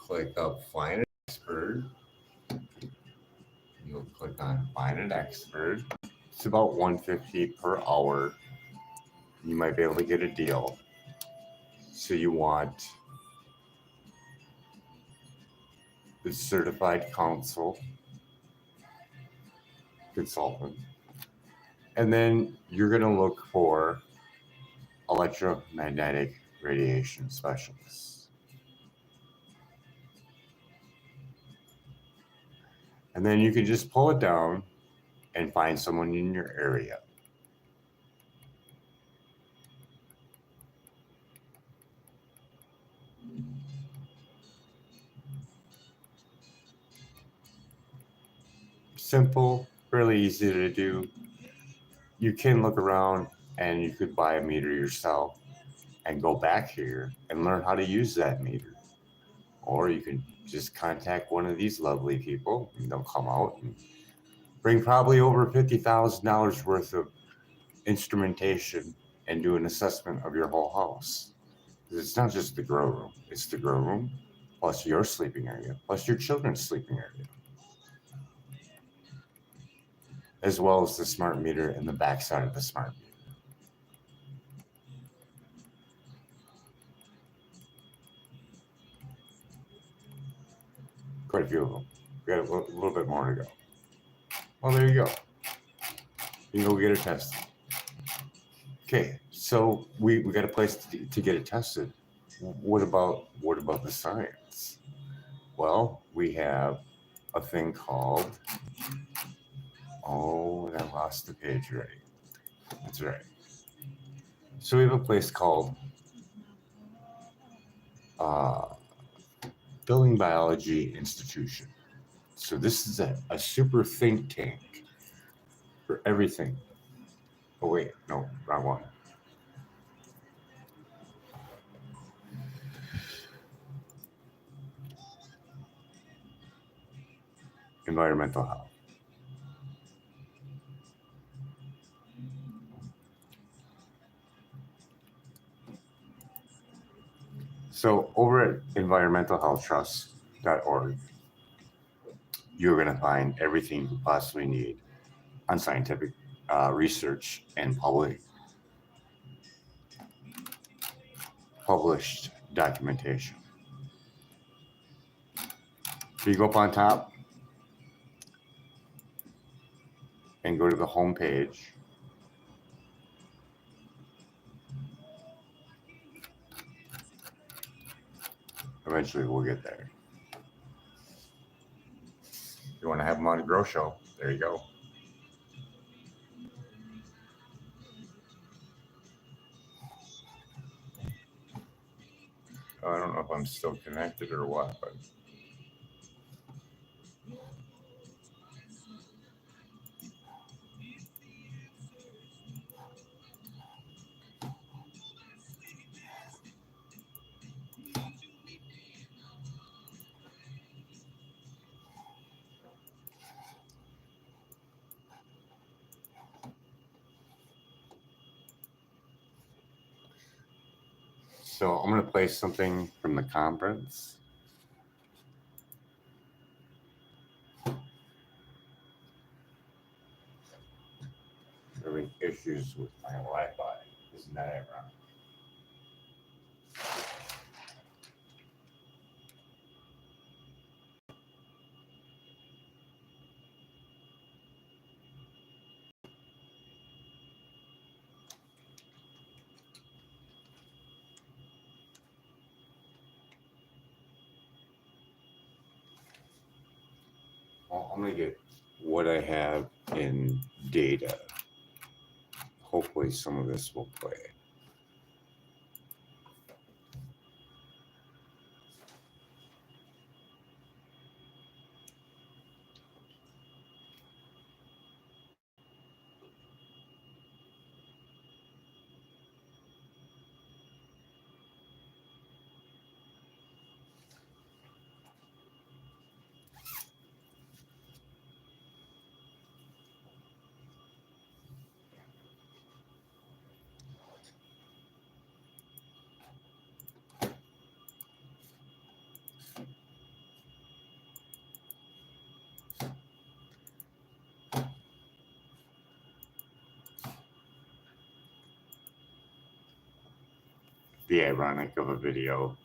click up Find an Expert. You'll click on Find an Expert. It's about $150 per hour. You might be able to get a deal. So you want the certified counsel consultant. And then you're going to look for electromagnetic radiation specialists. And then you can just pull it down and find someone in your area. Simple, really easy to do. You can look around and you could buy a meter yourself and go back here and learn how to use that meter. Or you can just contact one of these lovely people and they'll come out and bring probably over $50,000 worth of instrumentation and do an assessment of your whole house. It's not just the grow room, it's the grow room plus your sleeping area, plus your children's sleeping area, as well as the smart meter and the backside of the smart meter. Quite a few of them. We got a little bit more to go. Well, there you go. You can go get it tested. Okay, so we got a place to get it tested. What about the science? Well, we have a thing called, oh, I lost the page already. That's right. So we have a place called Building Biology Institution. So this is a super think tank for everything. Oh wait, no, wrong one. Environmental health. So over at environmentalhealthtrust.org, you're going to find everything you possibly need on scientific research and published documentation. So you go up on top and go to the home page. Eventually we'll get there. You want to have them on a grow show, there you go. I don't know if I'm still connected or what, but so I'm going to play something from the conference. Having issues with my Wi-Fi. Isn't that ironic? Well, I'm going to get what I have in data. Hopefully some of this will play. the ironic of a video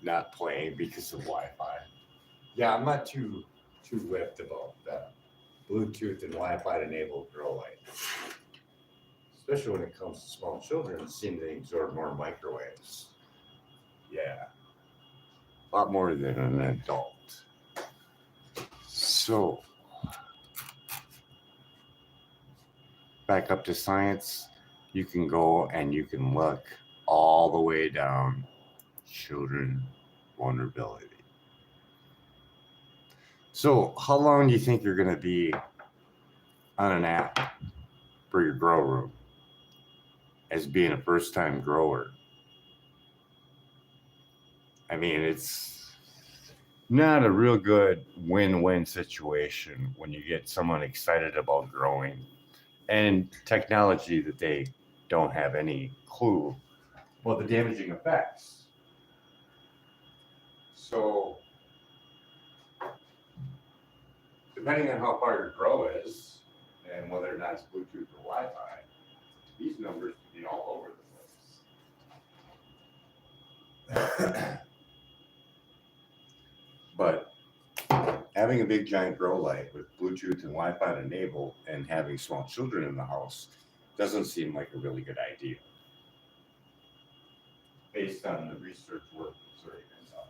not playing because of Wi-Fi. Yeah, I'm not too whipped about that Bluetooth and Wi-Fi enabled grow light, especially when it comes to small children that seem to absorb more microwaves. Yeah, a lot more than an adult. So, back up to science, you can go and you can look all the way down children vulnerability. So, how long do you think you're going to be on an app for your grow room as being a first-time grower? I mean, it's not a real good win-win situation when you get someone excited about growing and technology that they don't have any clue about the damaging effects. So, depending on how far your grow is and whether or not it's Bluetooth or Wi-Fi, these numbers can be all over the place. But having a big giant grow light with Bluetooth and Wi-Fi enabled and having small children in the house doesn't seem like a really good idea based on the research work that's already been done.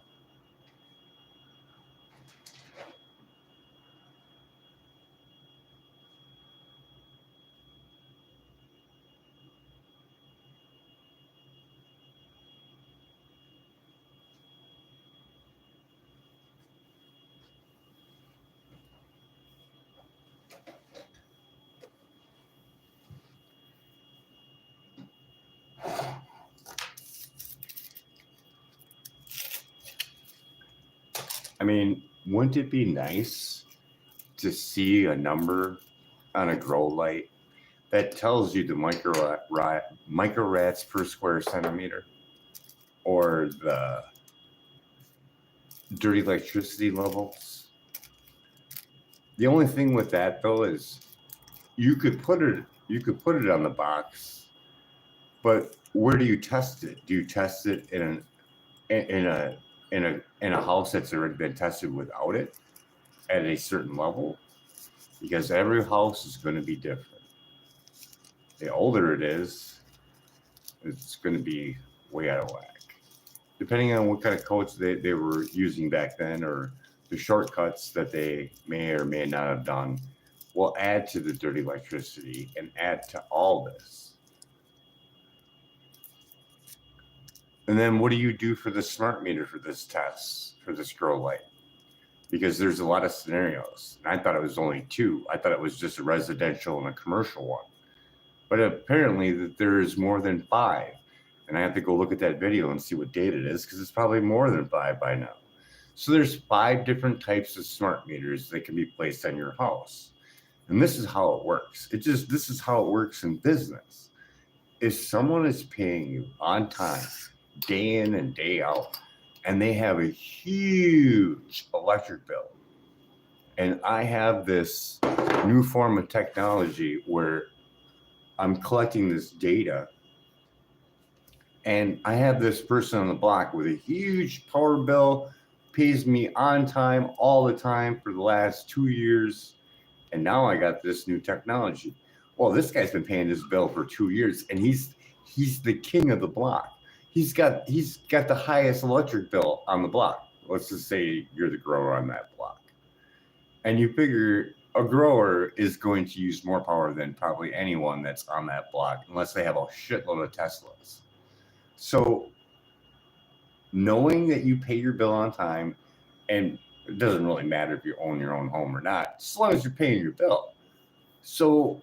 I mean, wouldn't it be nice to see a number on a grow light that tells you the microrats per square centimeter or the dirty electricity levels? The only thing with that though is you could put it on the box, but where do you test it? Do you test it in a house that's already been tested without it at a certain level? Because every house is going to be different. The older it is, it's going to be way out of whack. Depending on what kind of coats they were using back then or the shortcuts that they may or may not have done will add to the dirty electricity and add to all this. And then what do you do for the smart meter for this test, for this grow light? Because there's a lot of scenarios. And I thought it was only 2. I thought it was just a residential and a commercial one. But apparently that there is more than 5. And I have to go look at that video and see what date it is because it's probably more than 5 by now. So there's 5 different types of smart meters that can be placed on your house. And this is how it works. This is how it works in business. If someone is paying you on time, day in and day out, and they have a huge electric bill, and I have this new form of technology where I'm collecting this data, and I have this person on the block with a huge power bill, pays me on time all the time for the last 2 years, and now I got this new technology. Well, this guy's been paying this bill for 2 years, and he's the king of the block. He's got the highest electric bill on the block. Let's just say you're the grower on that block. And you figure a grower is going to use more power than probably anyone that's on that block, unless they have a shitload of Teslas. So knowing that you pay your bill on time, and it doesn't really matter if you own your own home or not, as long as you're paying your bill. So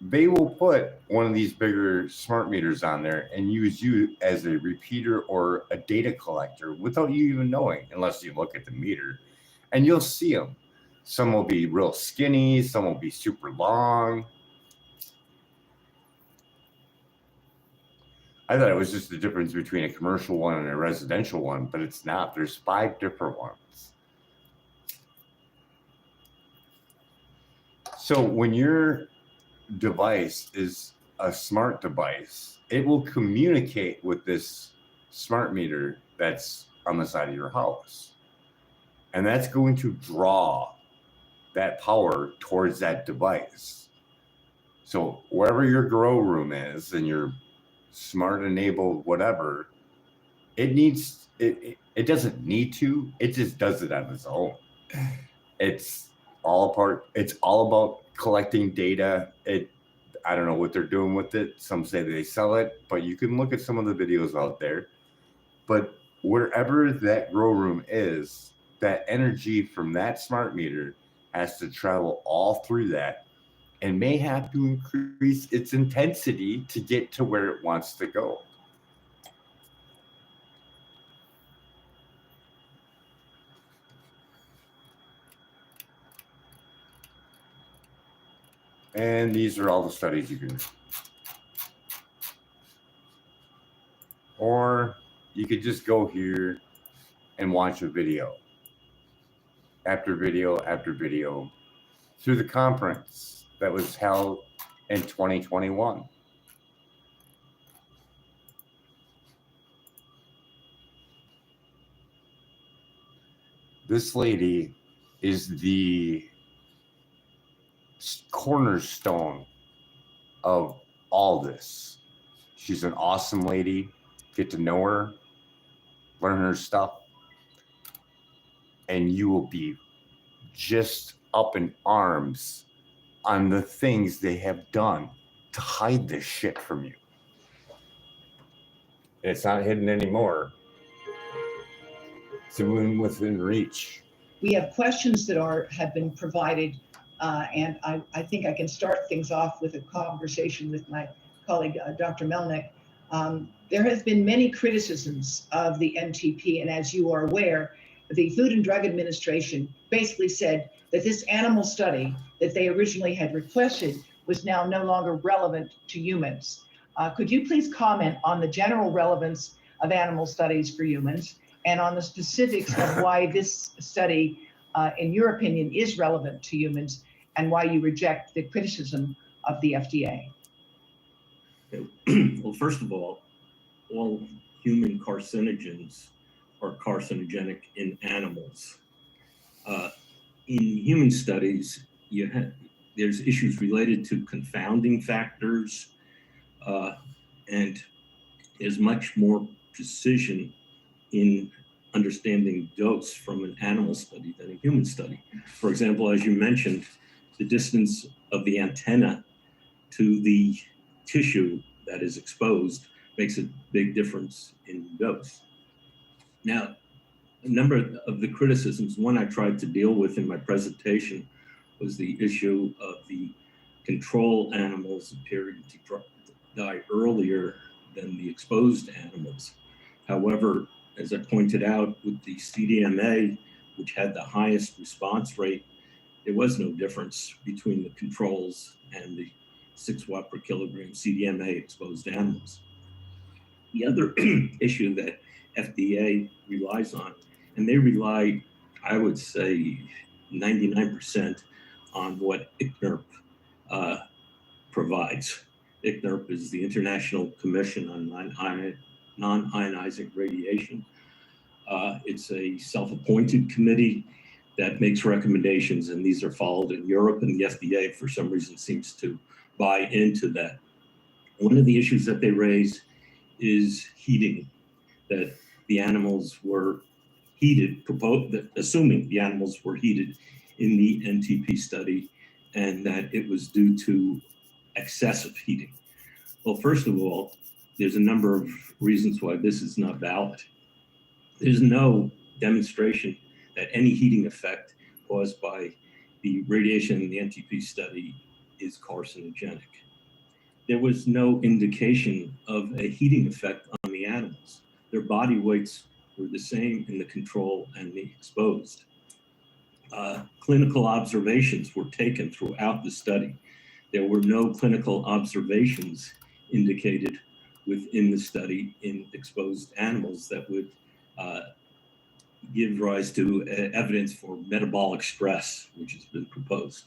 they will put one of these bigger smart meters on there and use you as a repeater or a data collector without you even knowing, unless you look at the meter, and you'll see them. Some will be real skinny, some will be super long. I thought it was just the difference between a commercial one and a residential one, but it's not. There's 5 different ones. So when your device is a smart device, it will communicate with this smart meter that's on the side of your house. And that's going to draw that power towards that device. So wherever your grow room is and your smart enabled whatever, it doesn't need to, it just does it on its own. It's all about collecting data. I don't know what they're doing with it. Some say they sell it, but you can look at some of the videos out there. But wherever that grow room is, that energy from that smart meter has to travel all through that and may have to increase its intensity to get to where it wants to go. And these are all the studies you can do. Or you could just go here and watch a video after video after video through the conference that was held in 2021. This lady is the cornerstone of all this. She's an awesome lady. Get to know her, learn her stuff, and you will be just up in arms on the things they have done to hide this shit from you. It's not hidden anymore. It's within reach. We have questions that have been provided, and I think I can start things off with a conversation with my colleague, Dr. Melnick. There has been many criticisms of the MTP, and as you are aware, the Food and Drug Administration basically said that this animal study that they originally had requested was now no longer relevant to humans. Could you please comment on the general relevance of animal studies for humans and on the specifics of why this study, in your opinion, is relevant to humans and why you reject the criticism of the FDA? Well, first of all human carcinogens are carcinogenic in animals. In human studies, there's issues related to confounding factors, and there's much more precision in understanding dose from an animal study than a human study. For example, as you mentioned, the distance of the antenna to the tissue that is exposed makes a big difference in dose. Now, a number of the criticisms, one I tried to deal with in my presentation was the issue of the control animals appearing to die earlier than the exposed animals. However, as I pointed out, with the CDMA, which had the highest response rate, there was no difference between the controls and the 6 watt per kilogram CDMA exposed animals. The other issue that FDA relies on, and they rely, I would say, 99% on what ICNIRP provides. ICNIRP is the International Commission on Non-Ionizing Radiation. It's a self-appointed committee that makes recommendations, and these are followed in Europe, and the FDA, for some reason, seems to buy into that. One of the issues that they raise is heating, that the animals were heated, assuming the animals were heated in the NTP study, and that it was due to excessive heating. Well, first of all, there's a number of reasons why this is not valid. There's no demonstration that any heating effect caused by the radiation in the NTP study is carcinogenic. There was no indication of a heating effect on the animals. Their body weights were the same in the control and the exposed. Clinical observations were taken throughout the study. There were no clinical observations indicated within the study in exposed animals that would give rise to evidence for metabolic stress, which has been proposed.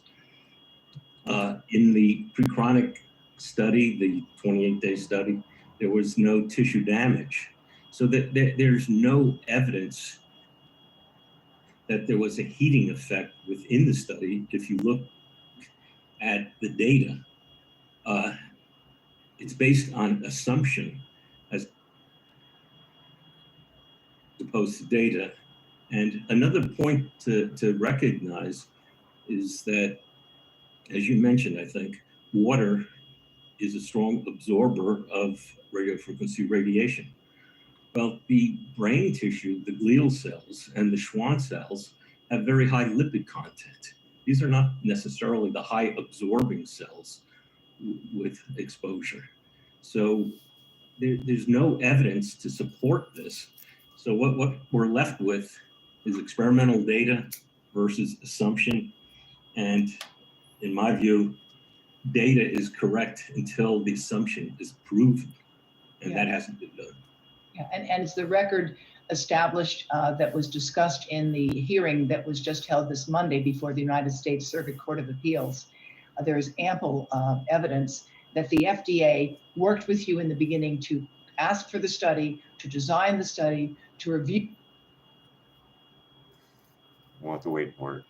In the pre-chronic study, the 28-day study, there was no tissue damage. So that there's no evidence that there was a heating effect within the study. If you look at the data, it's based on assumption as opposed to data. And another point to recognize is that, as you mentioned, I think, water is a strong absorber of radiofrequency radiation. Well, the brain tissue, the glial cells and the Schwann cells have very high lipid content. These are not necessarily the high absorbing cells with exposure. So there's no evidence to support this. So what we're left with is experimental data versus assumption. And in my view, data is correct until the assumption is proven, and that hasn't been done. Yeah, and it's the record established that was discussed in the hearing that was just held this Monday before the United States Circuit Court of Appeals. There is ample evidence that the FDA worked with you in the beginning to ask for the study, to design the study, to review. We'll have to wait for it.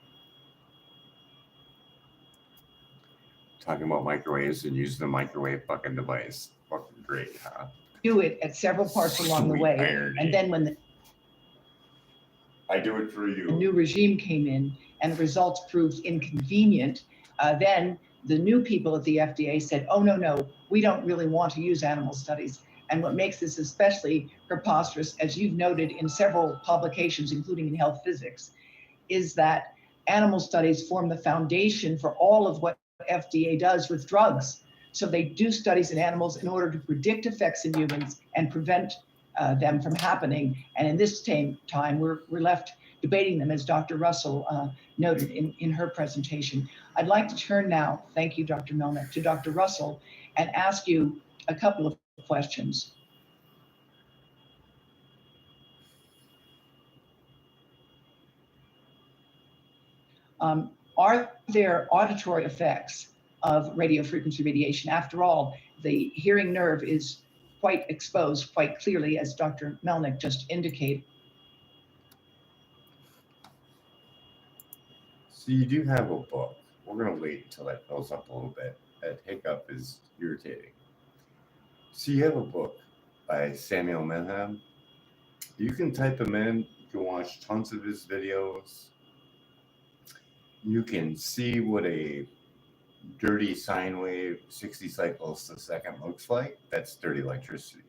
Talking about microwaves and using the microwave fucking device. Fucking great, huh? Do it at several parts along the Sweet way. irony. And then when I do it for the you. new regime came in and the results proved inconvenient, then the new people at the FDA said, oh, no, we don't really want to use animal studies. And what makes this especially preposterous, as you've noted in several publications, including in Health Physics, is that animal studies form the foundation for all of what FDA does with drugs. So they do studies in animals in order to predict effects in humans and prevent them from happening. And in this time, we're left debating them, as Dr. Russell noted in her presentation. I'd like to turn now, thank you, Dr. Melnick, to Dr. Russell and ask you a couple of questions. Are there auditory effects of radiofrequency radiation? After all, the hearing nerve is quite exposed, quite clearly, as Dr. Melnick just indicated. So you do have a book. We're going to wait until that fills up a little bit. That hiccup is irritating. So you have a book by Samuel Menham. You can type him in. You can watch tons of his videos. You can see what a dirty sine wave, 60 cycles a second looks like. That's dirty electricity.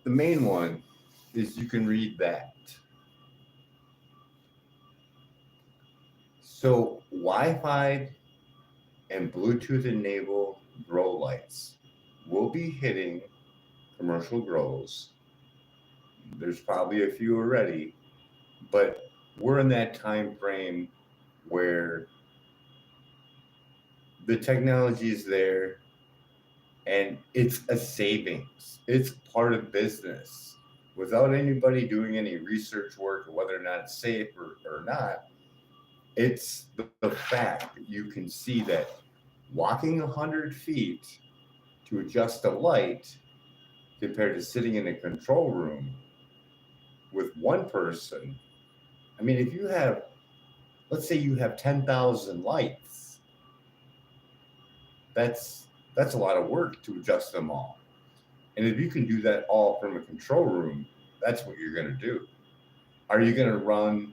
The main one is you can read that. So Wi-Fi and Bluetooth enabled grow lights will be hitting commercial grows. There's probably a few already, but we're in that time frame where the technology is there and it's a savings. It's part of business. Without anybody doing any research work or whether or not it's safe or not, it's the fact that you can see that walking 100 feet to adjust a light compared to sitting in a control room with one person. I mean, if you have, let's say you have 10,000 lights, that's a lot of work to adjust them all. And if you can do that all from a control room, that's what you're going to do. Are you going to run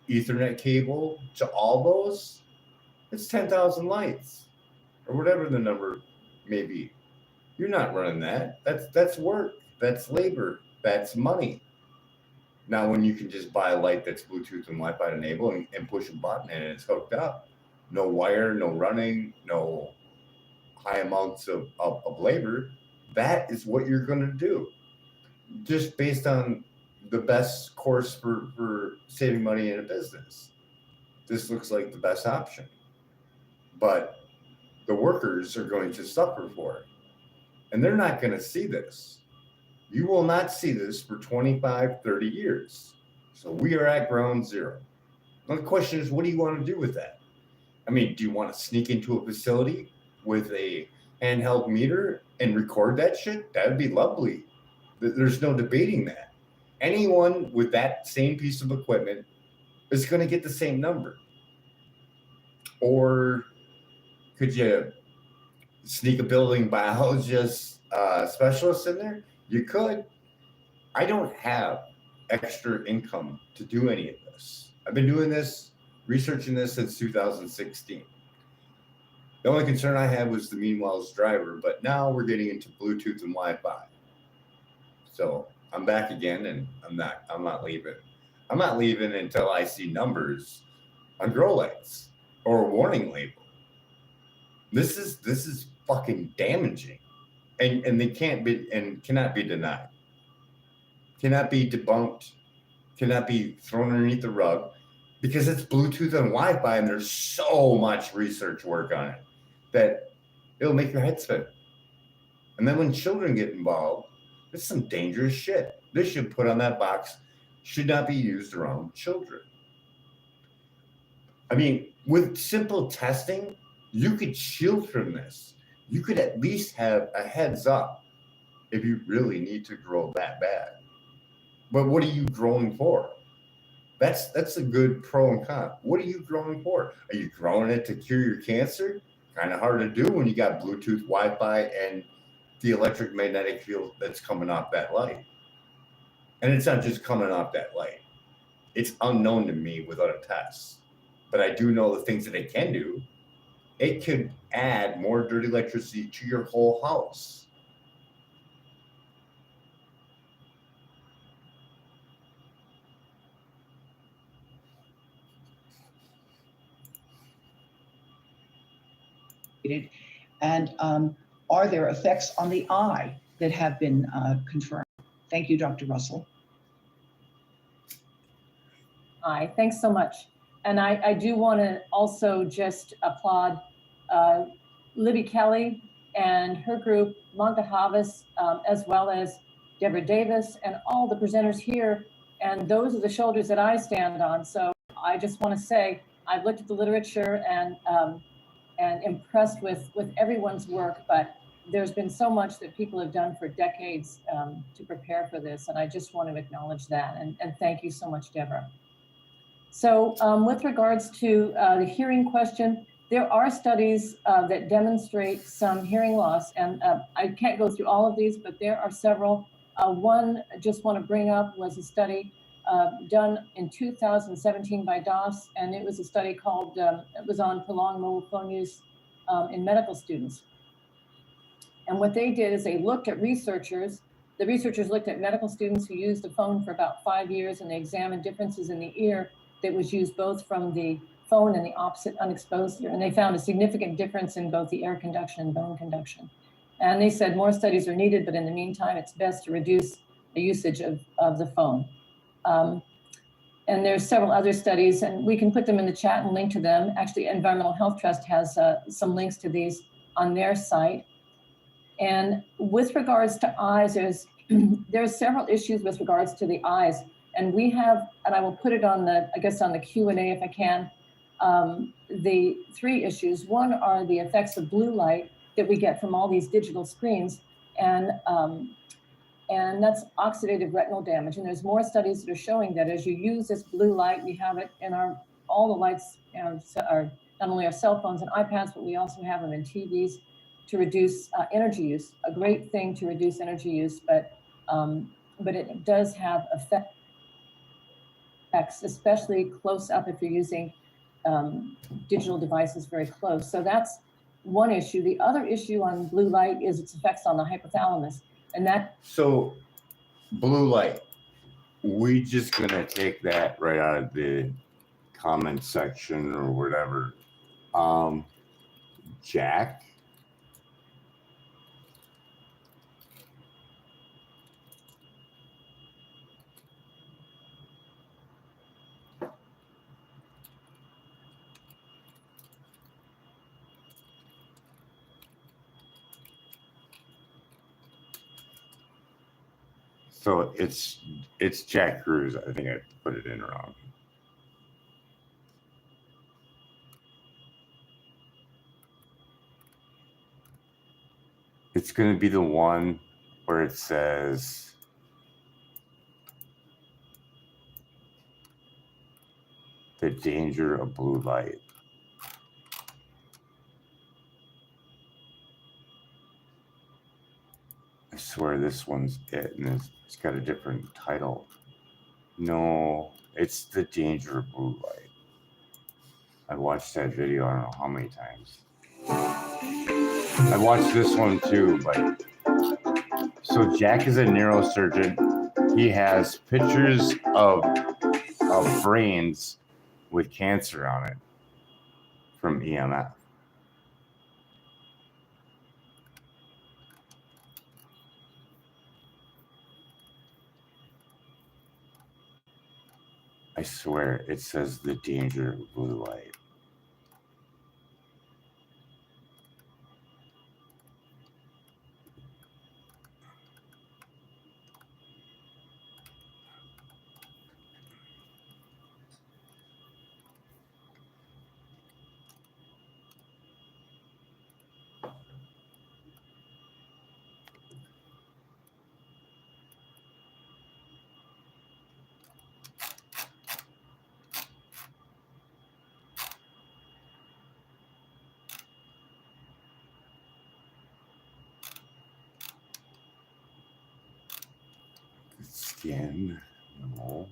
Ethernet cable to all those? It's 10,000 lights or whatever the number may be. You're not running that. That's work. That's labor. That's money. Now, when you can just buy a light that's Bluetooth and Wi-Fi enabled and push a button and it's hooked up, no wire, no running, no high amounts of labor, that is what you're going to do. Just based on the best course for saving money in a business. This looks like the best option. But the workers are going to suffer for it. And they're not going to see this. You will not see this for 25, 30 years. So we are at ground zero. Well, the question is, what do you want to do with that? I mean, do you want to sneak into a facility with a handheld meter and record that shit? That would be lovely. There's no debating that. Anyone with that same piece of equipment is going to get the same number. Or could you sneak a building biologist specialist in there? You could. I don't have extra income to do any of this. I've been doing this, researching this since 2016. The only concern I had was the Meanwhil's driver, but now we're getting into Bluetooth and Wi-Fi. So I'm back again, and I'm not leaving. I'm not leaving until I see numbers on grow lights or a warning label. This is fucking damaging, and they can't be and cannot be denied. Cannot be debunked. Cannot be thrown underneath the rug, because it's Bluetooth and Wi-Fi, and there's so much research work on it that it'll make your head spin. And then when children get involved, it's some dangerous shit. This should put on that box, should not be used around children. I mean, with simple testing, you could shield from this. You could at least have a heads up if you really need to grow that bad. But what are you growing for? That's a good pro and con. What are you growing for? Are you growing it to cure your cancer? Kind of hard to do when you got Bluetooth, Wi-Fi, and the electromagnetic field that's coming off that light. And it's not just coming off that light. It's unknown to me without a test. But I do know the things that it can do. It could add more dirty electricity to your whole house. And are there effects on the eye that have been confirmed? Thank you, Dr. Russell. Hi, thanks so much. And I do want to also just applaud Libby Kelly and her group, Monka Havas, as well as Deborah Davis and all the presenters here. And those are the shoulders that I stand on. So I just want to say, I've looked at the literature and impressed with everyone's work, but there's been so much that people have done for decades to prepare for this. And I just want to acknowledge that. And thank you so much, Deborah. So with regards to the hearing question, there are studies that demonstrate some hearing loss. And I can't go through all of these, but there are several. One I just want to bring up was a study done in 2017 by DOS, and it was a study called, it was on prolonged mobile phone use in medical students. And what they did is they looked at researchers. The researchers looked at medical students who used the phone for about 5 years, and they examined differences in the ear that was used both from the phone and the opposite unexposed ear. And they found a significant difference in both the air conduction and bone conduction. And they said more studies are needed, but in the meantime, it's best to reduce the usage of the phone. And there's several other studies, and we can put them in the chat and link to them. Actually, Environmental Health Trust has some links to these on their site. And with regards to eyes, there's several issues with regards to the eyes. And we have, and I will put it on the, I guess on the Q&A if I can, the 3 issues. One are the effects of blue light that we get from all these digital screens. And that's oxidative retinal damage. And there's more studies that are showing that as you use this blue light, we have it in all the lights, are not only our cell phones and iPads, but we also have them in TVs to reduce energy use. A great thing to reduce energy use, but it does have effects, especially close up if you're using digital devices very close. So that's one issue. The other issue on blue light is its effects on the hypothalamus. And that. So blue light, we just gonna take that right out of the comment section or whatever. Jack. So it's Jack Cruz. I think I put it in wrong. It's going to be the one where it says the danger of blue light. I swear this one's it, and it's got a different title. No, it's the danger of blue light. I watched that video I don't know how many times. I watched this one too, but so Jack is a neurosurgeon. He has pictures of brains with cancer on it from EMF. I swear it says the danger of blue light. Skin, no.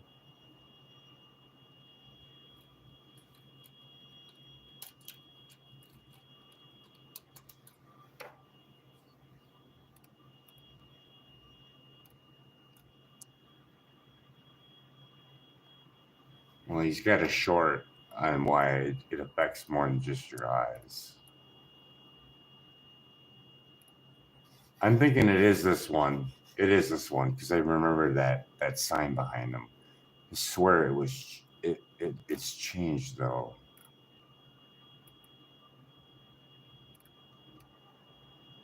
Well, he's got a short on why it affects more than just your eyes. I'm thinking it is this one. It is this one because I remember that sign behind him. I swear it was. It's changed though.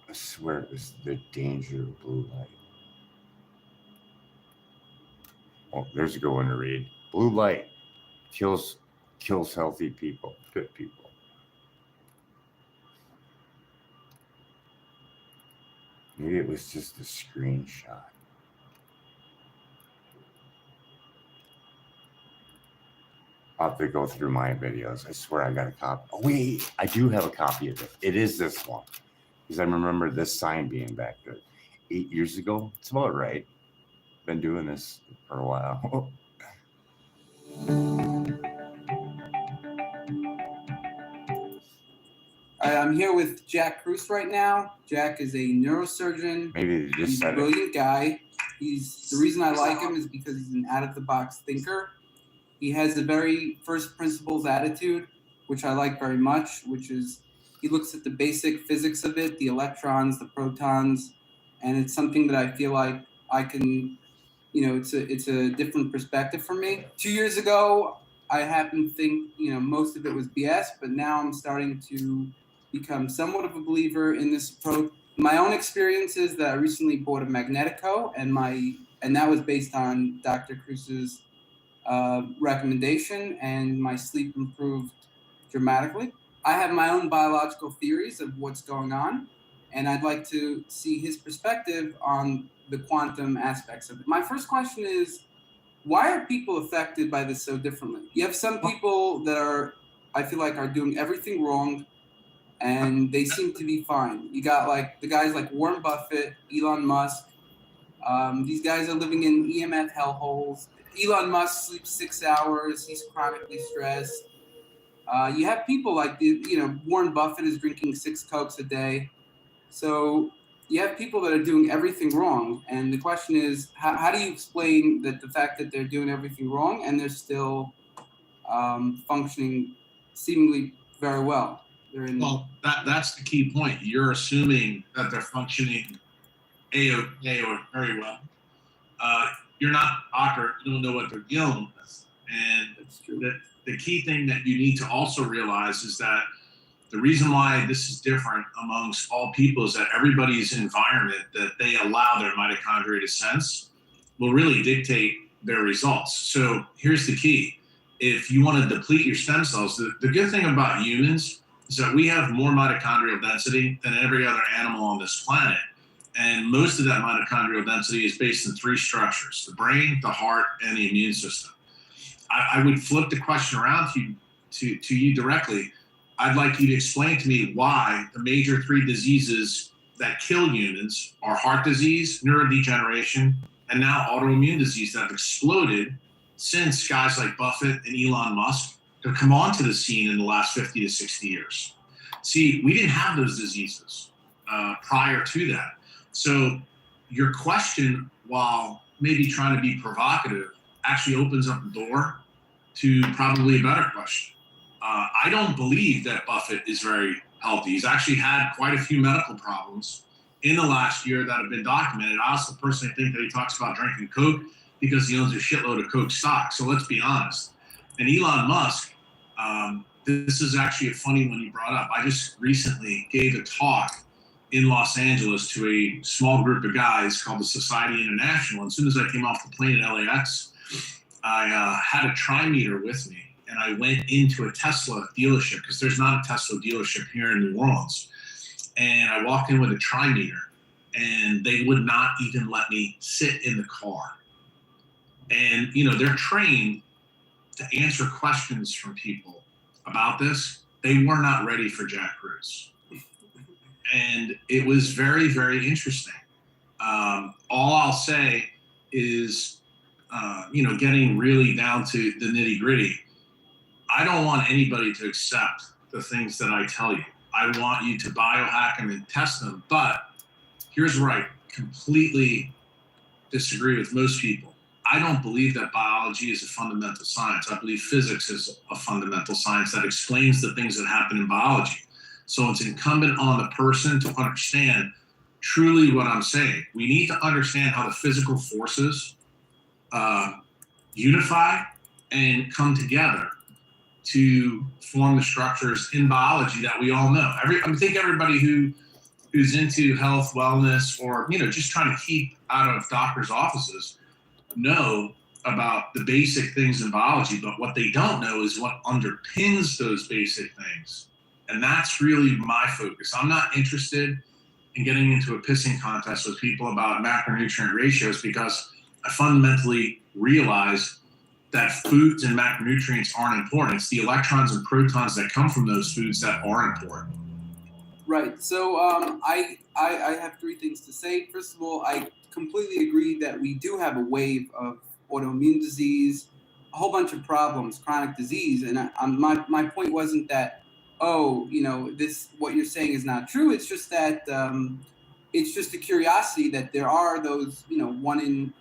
I swear it was the danger of blue light. Oh, there's a good one to read. Blue light kills healthy people, fit people. Maybe it was just a screenshot. I'll have to go through my videos. I swear I got a copy. Oh, wait, I do have a copy of it. It is this one. Because I remember this sign being back there 8 years ago. It's about right. Been doing this for a while. I'm here with Jack Cruz right now. Jack is a neurosurgeon. Maybe they just He's a said it. brilliant guy. The reason I like him is because he's an out-of-the-box thinker. He has a very first principles attitude, which I like very much, which is he looks at the basic physics of it, the electrons, the protons, and it's something that I feel like I can, it's a different perspective for me. 2 years ago, I happened to think, most of it was BS, but now I'm starting to become somewhat of a believer in this approach. My own experience is that I recently bought a Magnetico, and that was based on Dr. Cruz's recommendation, and my sleep improved dramatically. I have my own biological theories of what's going on, and I'd like to see his perspective on the quantum aspects of it. My first question is, why are people affected by this so differently? You have some people that I feel like are doing everything wrong, and they seem to be fine. You got like the guys like Warren Buffett, Elon Musk. These guys are living in EMF hellholes. Elon Musk sleeps 6 hours. He's chronically stressed. You have people like Warren Buffett is drinking 6 Cokes a day. So you have people that are doing everything wrong. And the question is, how do you explain that the fact that they're doing everything wrong and they're still functioning seemingly very well? Well, that's the key point. You're assuming that they're functioning very well. You're not doctor. You don't know what they're dealing with. And the key thing that you need to also realize is that the reason why this is different amongst all people is that everybody's environment that they allow their mitochondria to sense will really dictate their results. So here's the key. If you want to deplete your stem cells, the good thing about humans is that we have more mitochondrial density than every other animal on this planet. And most of that mitochondrial density is based in three structures: the brain, the heart, and the immune system. I would flip the question around to you directly. I'd like you to explain to me why the major three diseases that kill humans are heart disease, neurodegeneration, and now autoimmune disease that have exploded since guys like Buffett and Elon Musk have come onto the scene in the last 50 to 60 years. See, we didn't have those diseases prior to that. So your question, while maybe trying to be provocative, actually opens up the door to probably a better question. I don't believe that Buffett is very healthy. He's actually had quite a few medical problems in the last year that have been documented. I also personally think that he talks about drinking Coke because he owns a shitload of Coke stock. So let's be honest. And Elon Musk, this is actually a funny one you brought up. I just recently gave a talk in Los Angeles to a small group of guys called the Society International. And as soon as I came off the plane at LAX, I had a trimeter with me, and I went into a Tesla dealership because there's not a Tesla dealership here in New Orleans. And I walked in with a trimeter, and they would not even let me sit in the car. And, you know, they're trained to answer questions from people about this. They were not ready for Jack Cruz. And it was very, very interesting. All I'll say is, getting really down to the nitty gritty, I don't want anybody to accept the things that I tell you. I want you to biohack them and test them. But here's where I completely disagree with most people. I don't believe that biology is a fundamental science. I believe physics is a fundamental science that explains the things that happen in biology. So it's incumbent on the person to understand truly what I'm saying. We need to understand how the physical forces unify and come together to form the structures in biology that we all know. I think everybody who's into health, wellness, or just trying to keep out of doctors' offices know about the basic things in biology, but what they don't know is what underpins those basic things. And that's really my focus. I'm not interested in getting into a pissing contest with people about macronutrient ratios because I fundamentally realize that foods and macronutrients aren't important. It's the electrons and protons that come from those foods that are important. Right. So I have three things to say. First of all, I completely agree that we do have a wave of autoimmune disease, a whole bunch of problems, chronic disease. And my point wasn't that, what you're saying is not true. It's just that it's just a curiosity that there are those, one in,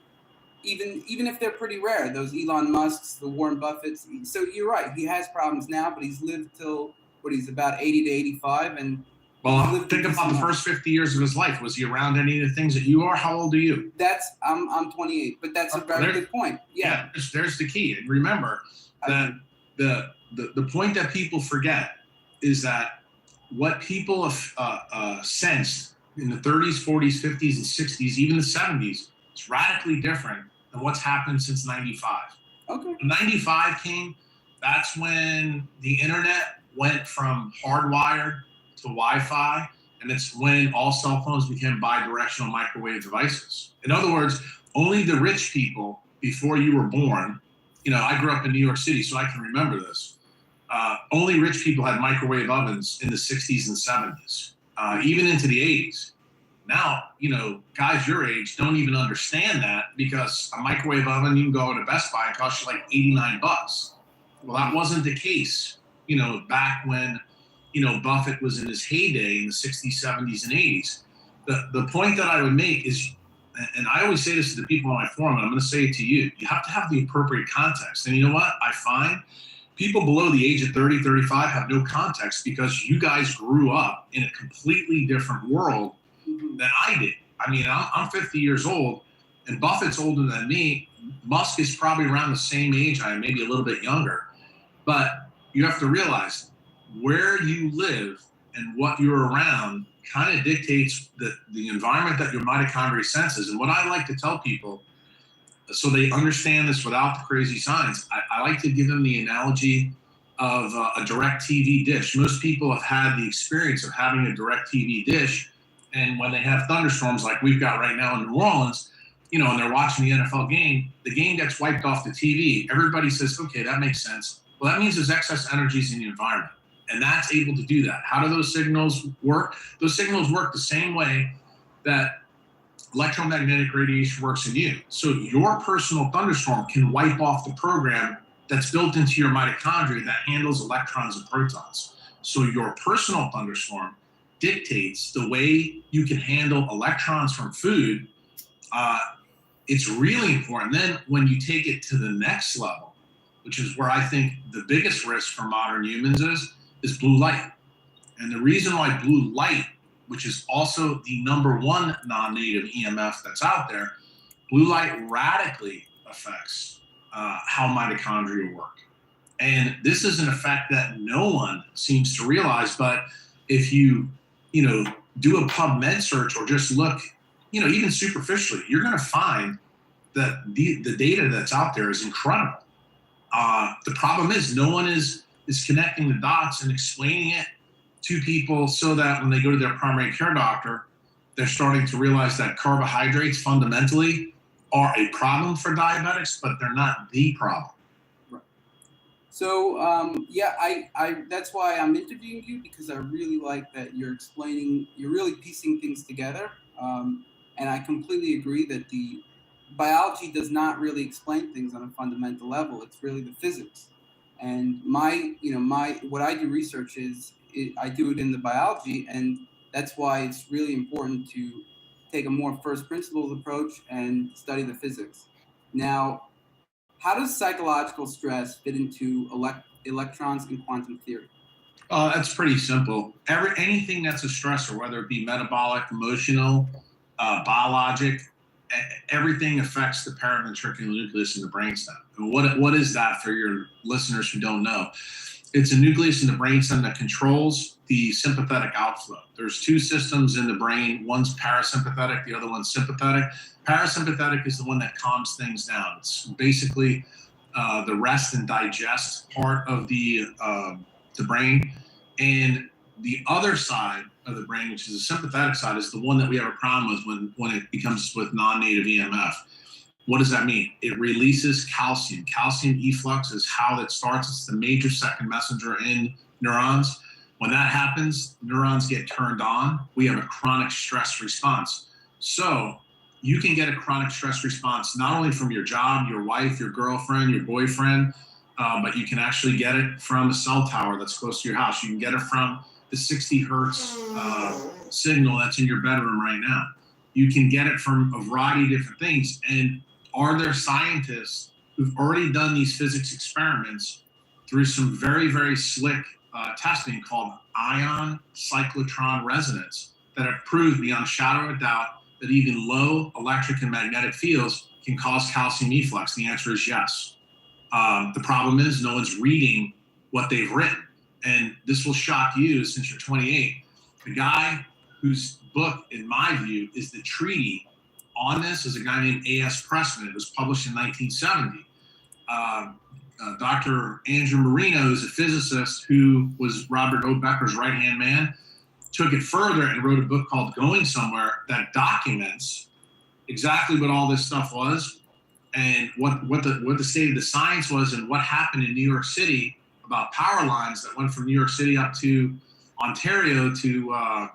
even if they're pretty rare, those Elon Musks, the Warren Buffetts. So you're right. He has problems now, but he's lived till he's about 80 to 85. And well, think about the first 50 years of his life. Was he around any of the things that you are? How old are you? I'm 28, but that's a very good point. Yeah. There's the key. And remember that the point that people forget is that what people have sensed in the 30s, 40s, 50s, and 60s, even the 70s, is radically different than what's happened since 95. Okay. When 95 came, that's when the internet went from hardwired to Wi-Fi, and it's when all cell phones became bi-directional microwave devices. In other words, only the rich people before you were born, I grew up in New York City, so I can remember this. Only rich people had microwave ovens in the 60s and 70s, even into the 80s. Now, guys your age don't even understand that because a microwave oven, you can go to Best Buy and cost you like $89. Well, that wasn't the case, back when, Buffett was in his heyday in the 60s, 70s, and 80s. The point that I would make is, and I always say this to the people on my forum, and I'm going to say it to you, you have to have the appropriate context. And you know what? I find people below the age of 30, 35 have no context because you guys grew up in a completely different world than I did. I mean, I'm 50 years old, and Buffett's older than me. Musk is probably around the same age I am, maybe a little bit younger. But you have to realize where you live and what you're around kind of dictates the environment that your mitochondria senses. And what I like to tell people, so they understand this without the crazy science, I like to give them the analogy of a direct TV dish. Most people have had the experience of having a direct TV dish, And when they have thunderstorms like we've got right now in New Orleans, you know, and they're watching the NFL game, the game gets wiped off the TV. Everybody says, okay, that makes sense. Well, that means there's excess energies in the environment, and that's able to do that. How do those signals work? Those signals work the same way that electromagnetic radiation works in you. So your personal thunderstorm can wipe off the program that's built into your mitochondria that handles electrons and protons. So your personal thunderstorm dictates the way you can handle electrons from food. It's really important. Then when you take it to the next level, which is where I think the biggest risk for modern humans is blue light. And the reason why blue light, which is also the #1 non-native EMF that's out there, blue light radically affects how mitochondria work. And this is an effect that no one seems to realize, but if you do a PubMed search or just look, even superficially, you're going to find that the data that's out there is incredible. The problem is no one is connecting the dots and explaining it to people so that when they go to their primary care doctor, they're starting to realize that carbohydrates fundamentally are a problem for diabetics, but they're not the problem. Right. So I that's why I'm interviewing you, because I really like that you're really piecing things together. And I completely agree that the biology does not really explain things on a fundamental level. It's really the physics. And what I do research I do it in the biology, and that's why it's really important to take a more first principles approach and study the physics. Now, how does psychological stress fit into electrons and quantum theory? That's pretty simple. Anything that's a stressor, whether it be metabolic, emotional, biologic, everything affects the paraventricular nucleus in the brainstem. And what is that for your listeners who don't know? It's a nucleus in the brainstem that controls the sympathetic outflow. There's two systems in the brain. One's parasympathetic, the other one's sympathetic. Parasympathetic is the one that calms things down. It's basically the rest and digest part of the brain. And the other side of the brain, which is the sympathetic side, is the one that we have a problem with when it becomes with non-native EMF. What does that mean? It releases calcium. Calcium efflux is how that starts. It's the major second messenger in neurons. When that happens, neurons get turned on. We have a chronic stress response. So you can get a chronic stress response not only from your job, your wife, your girlfriend, your boyfriend, but you can actually get it from a cell tower that's close to your house. You can get it from the 60 hertz signal that's in your bedroom right now. You can get it from a variety of different things. And are there scientists who've already done these physics experiments through some very, very slick testing called ion cyclotron resonance that have proved beyond a shadow of a doubt that even low electric and magnetic fields can cause calcium efflux? The answer is yes. The problem is no one's reading what they've written. And this will shock you since you're 28. The guy whose book, in my view, is the treaty on this is a guy named A.S. Pressman. It was published in 1970. Dr. Andrew Marino is a physicist who was Robert O. Becker's right-hand man, took it further and wrote a book called Going Somewhere that documents exactly what all this stuff was and what the state of the science was and what happened in New York City about power lines that went from New York City up to Ontario to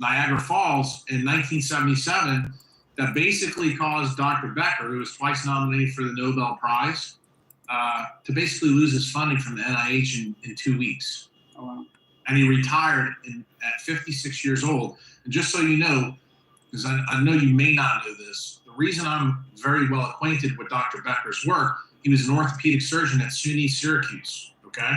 Niagara Falls in 1977 that basically caused Dr. Becker, who was twice nominated for the Nobel Prize, to basically lose his funding from the NIH in 2 weeks. Oh, wow. And he retired at 56 years old. And just so you know, because I know you may not know this, the reason I'm very well acquainted with Dr. Becker's work, he was an orthopedic surgeon at SUNY Syracuse, okay?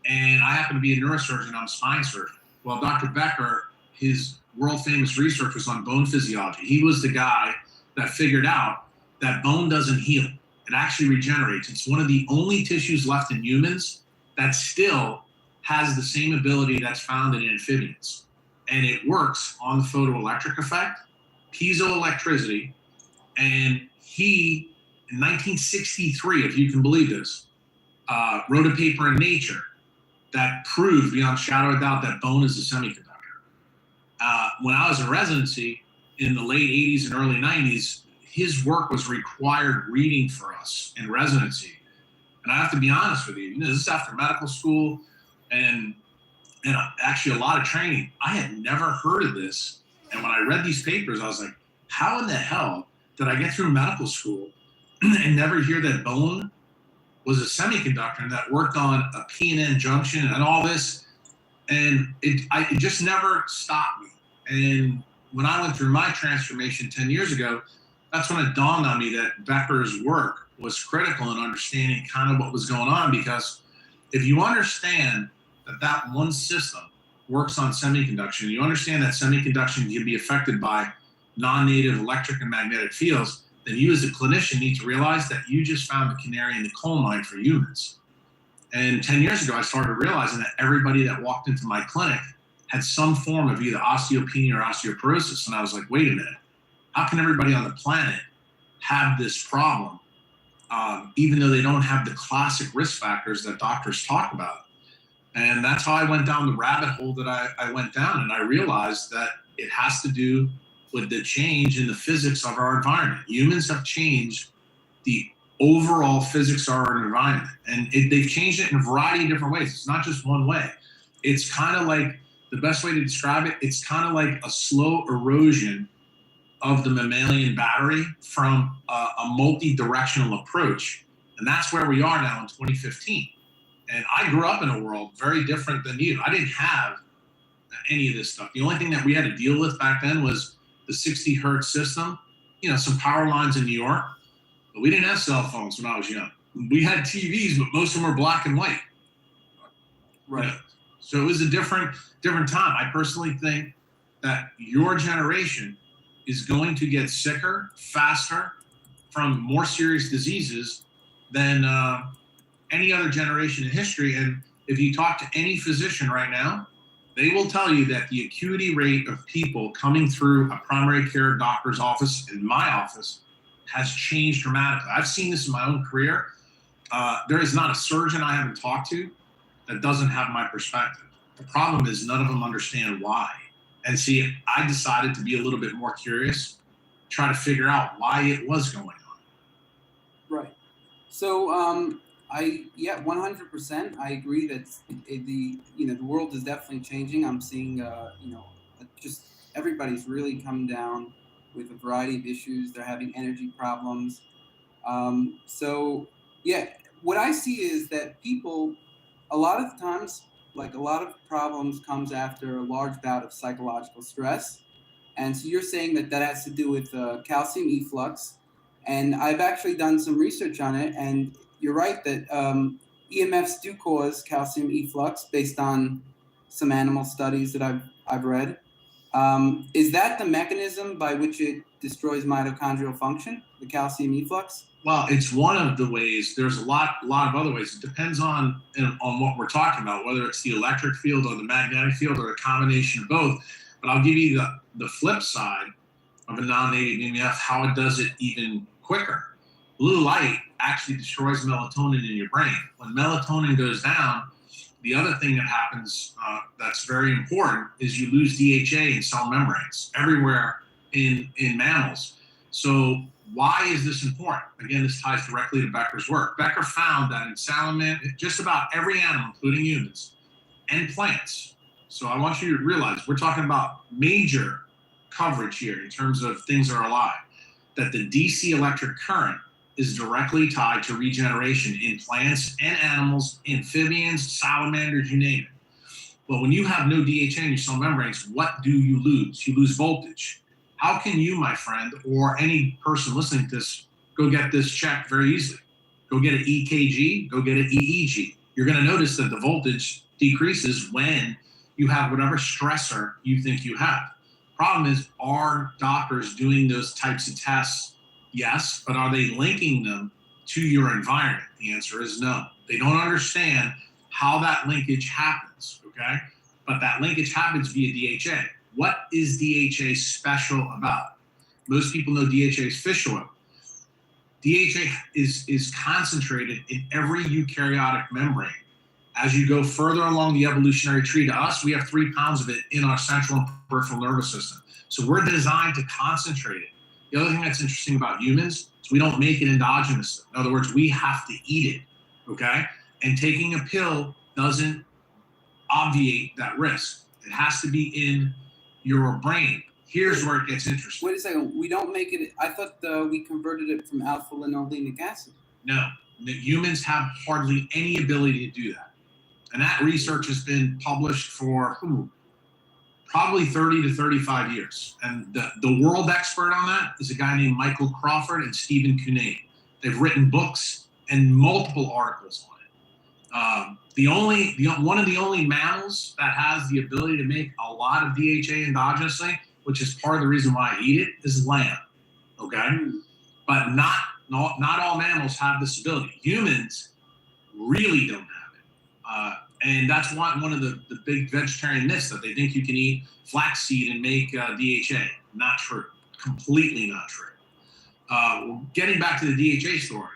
And I happen to be a neurosurgeon, I'm a spine surgeon. Well, Dr. Becker, his world famous research was on bone physiology. He was the guy that figured out that bone doesn't heal. It actually regenerates. It's one of the only tissues left in humans that still has the same ability that's found in amphibians. And it works on the photoelectric effect, piezoelectricity. And he, in 1963, if you can believe this, wrote a paper in Nature that proved beyond a shadow of doubt that bone is a semiconductor. when I was in residency in the late 80s and early 90s, his work was required reading for us in residency. And I have to be honest with you, this is after medical school and actually a lot of training. I had never heard of this. And when I read these papers, I was like, how in the hell did I get through medical school and never hear that bone was a semiconductor and that worked on a P&N junction and all this? And it just never stopped me. And when I went through my transformation 10 years ago, that's when it dawned on me that Becker's work was critical in understanding kind of what was going on. Because if you understand that one system works on semiconduction, you understand that semiconduction can be affected by non-native electric and magnetic fields, then you as a clinician need to realize that you just found the canary in the coal mine for humans. And 10 years ago, I started realizing that everybody that walked into my clinic had some form of either osteopenia or osteoporosis. And I was like, wait a minute, how can everybody on the planet have this problem, even though they don't have the classic risk factors that doctors talk about? And that's how I went down the rabbit hole that I went down. And I realized that it has to do with the change in the physics of our environment. Humans have changed the overall physics of our environment. And they've changed it in a variety of different ways. It's not just one way. It's kind of like, the best way to describe it, it's kind of like a slow erosion of the mammalian battery from a multi-directional approach. And that's where we are now in 2015. And I grew up in a world very different than you. I didn't have any of this stuff. The only thing that we had to deal with back then was the 60 hertz system, some power lines in New York, but we didn't have cell phones when I was young. We had TVs, but most of them were black and white. Right. So it was a different time. I personally think that your generation is going to get sicker faster from more serious diseases than any other generation in history. And if you talk to any physician right now, they will tell you that the acuity rate of people coming through a primary care doctor's office, in my office, has changed dramatically. I've seen this in my own career. There is not a surgeon I haven't talked to that doesn't have my perspective. The problem is none of them understand why. And see, I decided to be a little bit more curious, try to figure out why it was going on. Right. So, 100%. I agree that the world is definitely changing. I'm seeing, just everybody's really come down with a variety of issues. They're having energy problems. What I see is that people, a lot of times, like a lot of problems comes after a large bout of psychological stress. And so you're saying that has to do with calcium efflux. And I've actually done some research on it. And you're right that EMFs do cause calcium efflux based on some animal studies that I've read. Is that the mechanism by which it destroys mitochondrial function, the calcium efflux? Well, it's one of the ways. There's a lot of other ways. It depends on what we're talking about, whether it's the electric field or the magnetic field or a combination of both. But I'll give you the flip side of a non-native EMF, how it does it even quicker. Blue light actually destroys melatonin in your brain. When melatonin goes down, the other thing that happens that's very important is you lose DHA in cell membranes everywhere in mammals. So why is this important? Again, this ties directly to Becker's work. Becker found that in salamander, just about every animal, including humans and plants. So I want you to realize we're talking about major coverage here in terms of things that are alive, that the DC electric current is directly tied to regeneration in plants and animals, amphibians, salamanders, you name it. But when you have no DHA in your cell membranes, what do you lose? You lose voltage. How can you, my friend, or any person listening to this, go get this checked very easily? Go get an EKG, go get an EEG. You're going to notice that the voltage decreases when you have whatever stressor you think you have. Problem is, are doctors doing those types of tests? Yes, but are they linking them to your environment? The answer is no. They don't understand how that linkage happens, okay? But that linkage happens via DHA. What is DHA special about? Most people know DHA is fish oil. DHA is concentrated in every eukaryotic membrane as you go further along the evolutionary tree to us, we have 3 pounds of it in our central and peripheral nervous system. So we're designed to concentrate it. The other thing that's interesting about humans is we don't make it endogenously. In other words, we have to eat it, okay? And taking a pill doesn't obviate that risk. It has to be in your brain. Here's where it gets interesting. Wait a second. We don't make it. I thought we converted it from alpha linolenic acid. No, humans have hardly any ability to do that. And that research has been published for probably 30 to 35 years. And the world expert on that is a guy named Michael Crawford and Stephen Cunnane. They've written books and multiple articles on it. One of the only mammals that has the ability to make a lot of DHA endogenously, which is part of the reason why I eat it, is lamb. Okay, but not all mammals have this ability. Humans really don't have it, and that's one of the big vegetarian myths, that they think you can eat flaxseed and make DHA. Not true. Completely not true. Getting back to the DHA story.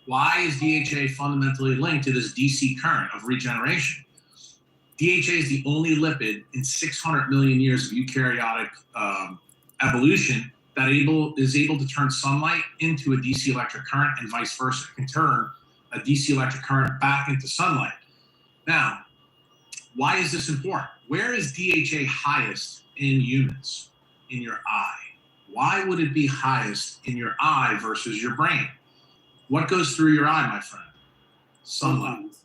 Why is DHA fundamentally linked to this DC current of regeneration? DHA is the only lipid in 600 million years of eukaryotic evolution that is able to turn sunlight into a DC electric current and vice versa. It can turn a DC electric current back into sunlight. Now, why is this important? Where is DHA highest in humans? In your eye. Why would it be highest in your eye versus your brain? What goes through your eye, my friend? Sunlight.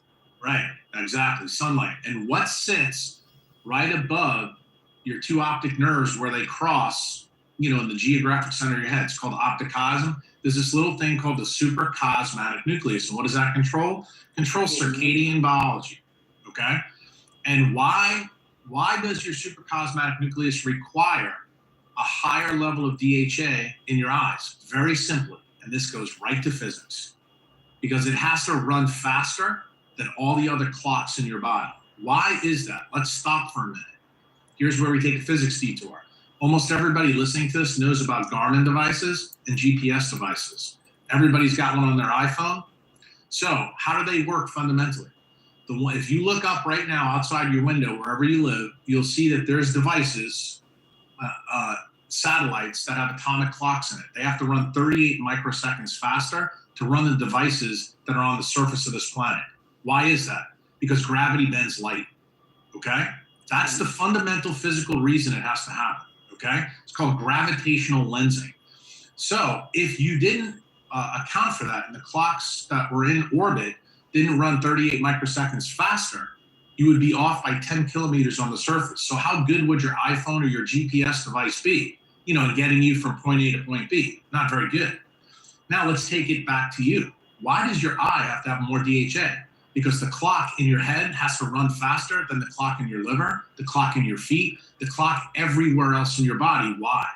Right, exactly, sunlight. And what sits right above your 2 optic nerves where they cross, in the geographic center of your head? It's called the optic chiasm. There's this little thing called the suprachiasmatic nucleus. And what does that control? Controls circadian biology, okay? And why does your suprachiasmatic nucleus require a higher level of DHA in your eyes? Very simply, and this goes right to physics, because it has to run faster than all the other clocks in your body. Why is that? Let's stop for a minute. Here's where we take a physics detour. Almost everybody listening to this knows about Garmin devices and GPS devices. Everybody's got one on their iPhone. So how do they work fundamentally? If you look up right now outside your window, wherever you live, you'll see that there's devices, satellites that have atomic clocks in it. They have to run 38 microseconds faster to run the devices that are on the surface of this planet. Why is that? Because gravity bends light, okay? That's the fundamental physical reason it has to happen, okay? It's called gravitational lensing. So if you didn't account for that and the clocks that were in orbit didn't run 38 microseconds faster, you would be off by 10 kilometers on the surface. So how good would your iPhone or your GPS device be, in getting you from point A to point B? Not very good. Now let's take it back to you. Why does your eye have to have more DHA? Because the clock in your head has to run faster than the clock in your liver, the clock in your feet, the clock everywhere else in your body. Why?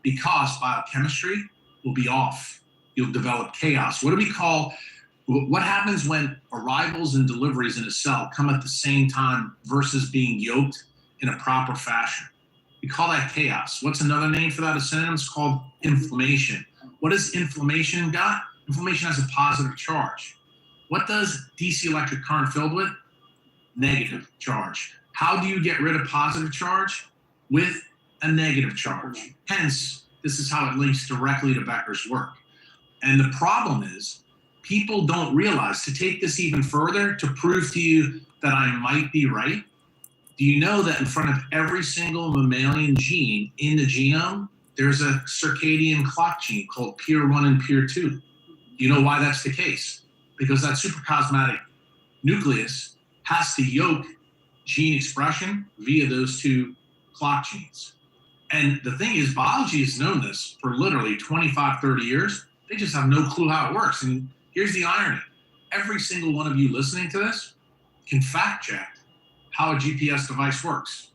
Because biochemistry will be off. You'll develop chaos. What happens when arrivals and deliveries in a cell come at the same time versus being yoked in a proper fashion? We call that chaos. What's another name for that? A synonym? It's called inflammation. What does inflammation got? Inflammation has a positive charge. What does DC electric current filled with? Negative charge. How do you get rid of positive charge? With a negative charge. Hence, this is how it links directly to Becker's work. And the problem is, people don't realize, to take this even further, to prove to you that I might be right, do you know that in front of every single mammalian gene in the genome, there's a circadian clock gene called PIR1 and PIR2? Do you know why that's the case? Because that suprachiasmatic nucleus has to yoke gene expression via those 2 clock genes. And the thing is, biology has known this for literally 25, 30 years. They just have no clue how it works. And here's the irony. Every single one of you listening to this can fact check how a GPS device works.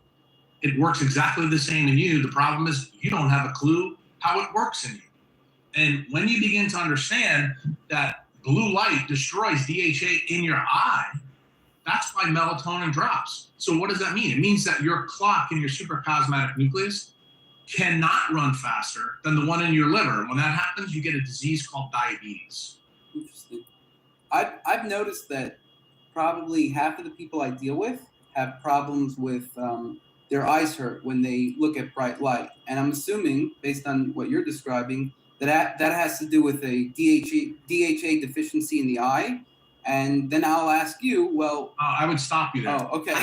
It works exactly the same in you. The problem is you don't have a clue how it works in you. And when you begin to understand that blue light destroys DHA in your eye, that's why melatonin drops. So what does that mean? It means that your clock in your suprachiasmatic nucleus cannot run faster than the one in your liver. And when that happens, you get a disease called diabetes. Interesting. I've noticed that probably half of the people I deal with have problems with their eyes hurt when they look at bright light. And I'm assuming, based on what you're describing, that has to do with a DHA deficiency in the eye. And then I'll ask you, well, I would stop you there. oh, okay.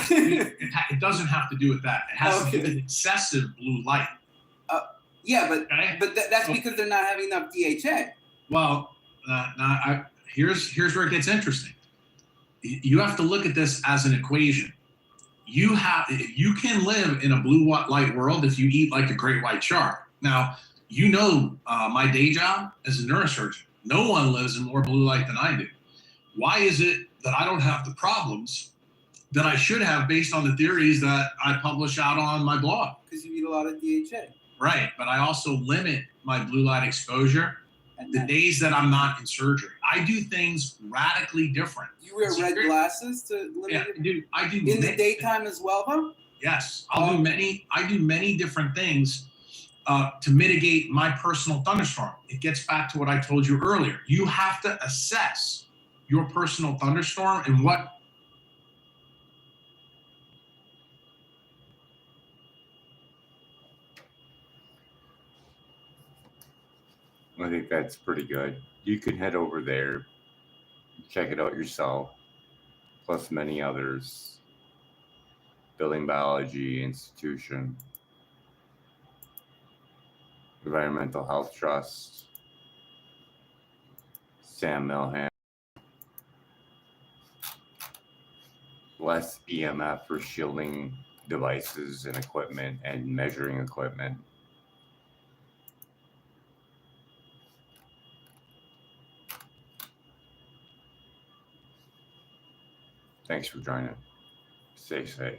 It doesn't have to do with that. It has to do with excessive blue light. Yeah, but Okay? that's because they're not having enough DHA. Well, here's where it gets interesting. You have to look at this as an equation. You can live in a blue light world if you eat like a great white shark. Now, my day job as a neurosurgeon, no one lives in more blue light than I do. Why is it that I don't have the problems that I should have based on the theories that I publish out on my blog? Because you eat a lot of DHA. Right, but I also limit my blue light exposure the days that I'm not in surgery. I do things radically different. You wear red glasses to limit it? I do. In the daytime as well, though? Yes, I do many different things to mitigate my personal thunderstorm. It gets back to what I told you earlier. You have to assess your personal thunderstorm and what. I think that's pretty good. You can head over there, check it out yourself, plus many others. Building Biology Institution, Environmental Health Trust, Sam Milham, less EMF for shielding devices and equipment and measuring equipment. Thanks for joining. Stay safe.